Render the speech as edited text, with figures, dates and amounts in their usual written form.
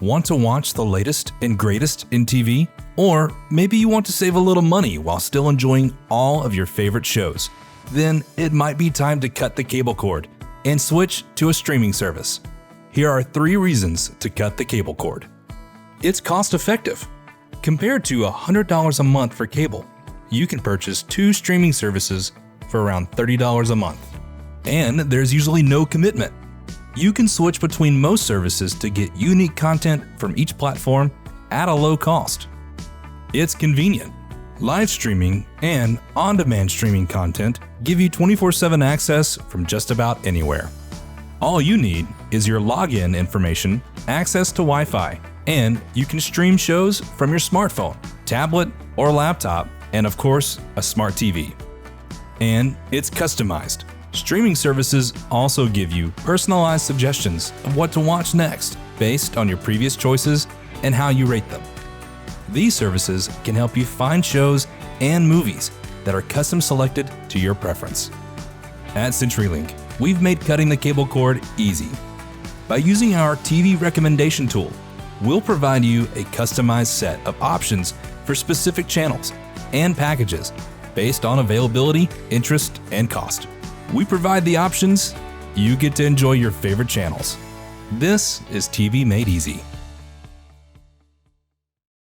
Want to watch the latest and greatest in TV? Or maybe you want to save a little money while still enjoying all of your favorite shows? Then it might be time to cut the cable cord and switch to a streaming service. Here are 3 reasons to cut the cable cord. It's cost effective. Compared to $100 a month for cable, you can purchase 2 streaming services for around $30 a month. And there's usually no commitment. You can switch between most services to get unique content from each platform at a low cost. It's convenient. Live streaming and on-demand streaming content give you 24/7 access from just about anywhere. All you need is your login information, access to Wi-Fi, and you can stream shows from your smartphone, tablet, or laptop, and of course, a smart TV. And it's customized. Streaming services also give you personalized suggestions of what to watch next based on your previous choices and how you rate them. These services can help you find shows and movies that are custom selected to your preference. At CenturyLink, we've made cutting the cable cord easy. By using our TV recommendation tool, we'll provide you a customized set of options for specific channels and packages based on availability, interest, and cost. We provide the options, you get to enjoy your favorite channels. This is TV made easy.